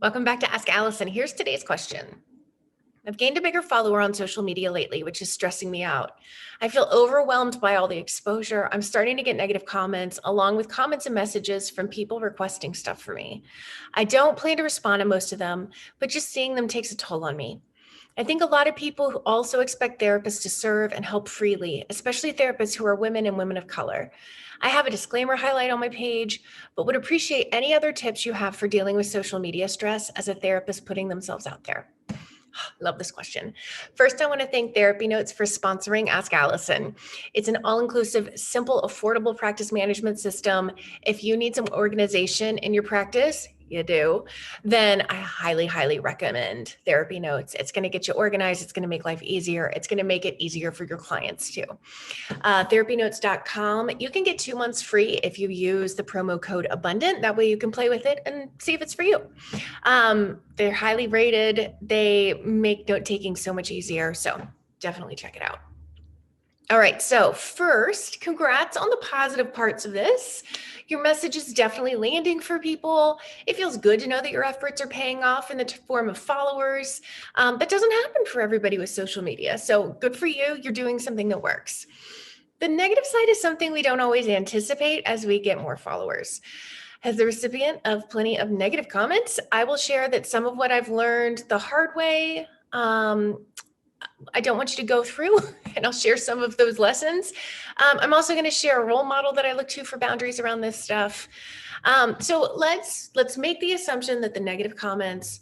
Welcome back to Ask Allison. Here's today's question. I've gained a bigger follower on social media lately, which is stressing me out. I feel overwhelmed by all the exposure. I'm starting to get negative comments, along with comments and messages from people requesting stuff for me. I don't plan to respond to most of them, but just seeing them takes a toll on me. I think a lot of people who also expect therapists to serve and help freely, especially therapists who are women and women of color. I have a disclaimer highlight on my page, but would appreciate any other tips you have for dealing with social media stress as a therapist putting themselves out there. Love this question. First, I want to thank Therapy Notes for sponsoring Ask Allison. It's an all-inclusive, simple, affordable practice management system. If you need some organization in your practice, you do, then I highly, highly recommend Therapy Notes. It's going to get you organized. It's going to make life easier. It's going to make it easier for your clients too. Therapynotes.com. You can get 2 months free if you use the promo code Abundant. That way you can play with it and see if it's for you. They're highly rated. They make note taking so much easier. So definitely check it out. All right. So first, congrats on the positive parts of this. Your message is definitely landing for people. It feels good to know that your efforts are paying off in the form of followers. That doesn't happen for everybody with social media. So good for you. You're doing something that works. The negative side is something we don't always anticipate as we get more followers. As the recipient of plenty of negative comments, I will share that some of what I've learned the hard way, I don't want you to go through, and I'll share some of those lessons. I'm also going to share a role model that I look to for boundaries around this stuff. So let's make the assumption that the negative comments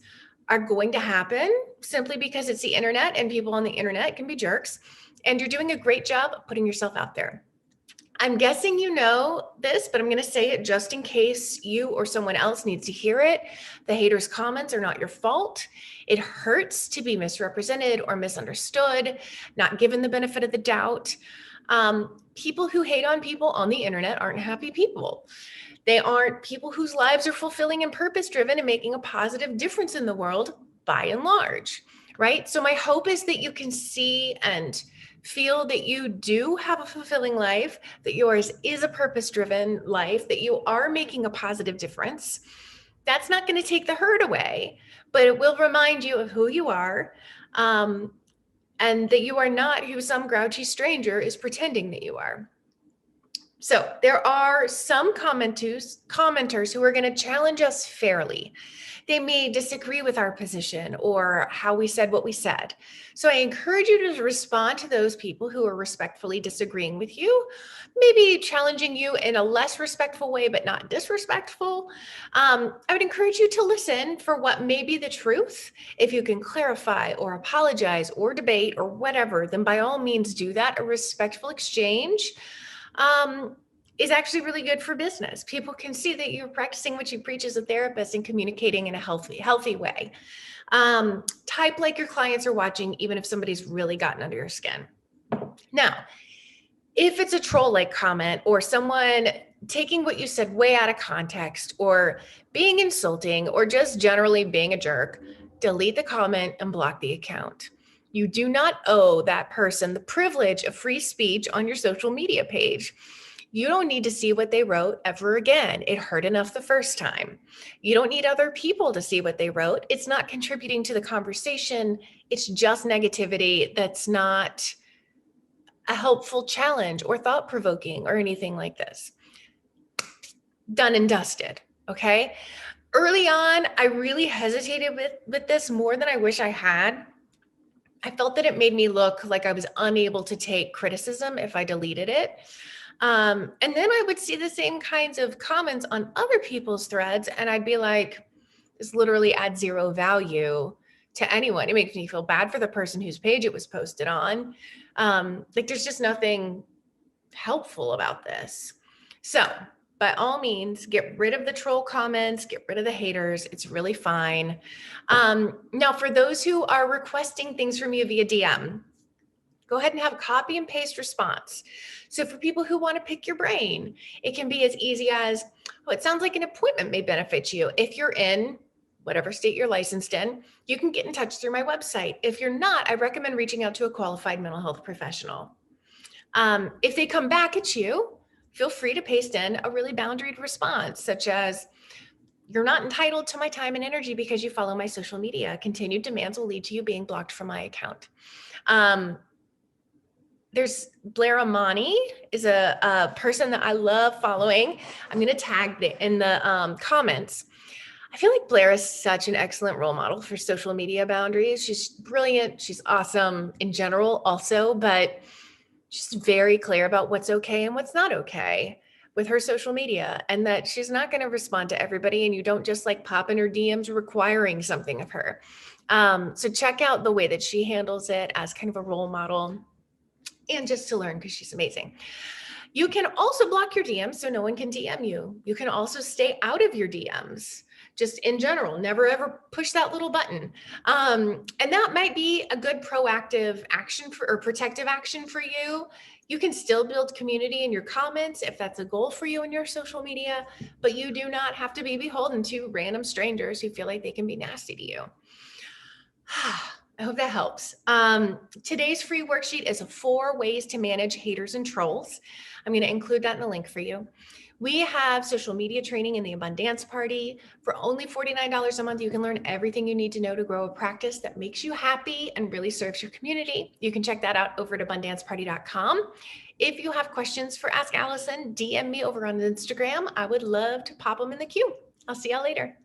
are going to happen simply because it's the internet and people on the internet can be jerks. And you're doing a great job of putting yourself out there. I'm guessing you know this, but I'm going to say it just in case you or someone else needs to hear it. The haters' comments are not your fault. It hurts to be misrepresented or misunderstood, not given the benefit of the doubt. People who hate on people on the internet aren't happy people. They aren't people whose lives are fulfilling and purpose-driven and making a positive difference in the world by and large, right? So my hope is that you can see and feel that you do have a fulfilling life, that yours is a purpose-driven life, that you are making a positive difference. That's not going to take the hurt away, but it will remind you of who you are, and that you are not who some grouchy stranger is pretending that you are. So there are some commenters who are going to challenge us fairly. They may disagree with our position or how we said what we said. So I encourage you to respond to those people who are respectfully disagreeing with you, maybe challenging you in a less respectful way, but not disrespectful. I would encourage you to listen for what may be the truth. If you can clarify or apologize or debate or whatever, then by all means do that. A respectful exchange is actually really good for business. People can see that you're practicing what you preach as a therapist and communicating in a healthy way. Type like your clients are watching, even if somebody's really gotten under your skin. Now, if it's a troll-like comment or someone taking what you said way out of context or being insulting or just generally being a jerk, delete the comment and block the account. You do not owe that person the privilege of free speech on your social media page. You don't need to see what they wrote ever again. It hurt enough the first time. You don't need other people to see what they wrote. It's not contributing to the conversation. It's just negativity that's not a helpful challenge or thought-provoking or anything like this. Done and dusted, okay? Early on, I really hesitated with this more than I wish I had. I felt that it made me look like I was unable to take criticism if I deleted it. And then I would see the same kinds of comments on other people's threads, and I'd be like, this literally adds zero value to anyone. It makes me feel bad for the person whose page it was posted on. Like there's just nothing helpful about this. So by all means, get rid of the troll comments, get rid of the haters. It's really fine. Now, for those who are requesting things from you via DM, go ahead and have a copy and paste response. So for people who want to pick your brain, it can be as easy as, well, it sounds like an appointment may benefit you. If you're in whatever state you're licensed in, you can get in touch through my website. If you're not, I recommend reaching out to a qualified mental health professional. If they come back at you, feel free to paste in a really boundaried response, such as, You're not entitled to my time and energy because you follow my social media. Continued demands will lead to you being blocked from my account. There's Blair Amani is a person that I love following. I'm going to tag in the comments. I feel like Blair is such an excellent role model for social media boundaries. She's brilliant. She's awesome in general also, but she's very clear about what's okay and what's not okay with her social media, and that she's not going to respond to everybody, and you don't just like pop in her DMs requiring something of her. So check out the way that she handles it as kind of a role model and just to learn because she's amazing. You can also block your DMs so no one can DM you. You can also stay out of your DMs. Just in general, never ever push that little button. And that might be a good proactive action or protective action for you. You can still build community in your comments if that's a goal for you in your social media, but you do not have to be beholden to random strangers who feel like they can be nasty to you. I hope that helps. Today's free worksheet is 4 ways to manage haters and trolls. I'm going to include that in the link for you. We have social media training in the Abundance Party. For only $49 a month, you can learn everything you need to know to grow a practice that makes you happy and really serves your community. You can check that out over at abundanceparty.com. If you have questions for Ask Allison, DM me over on Instagram. I would love to pop them in the queue. I'll see y'all later.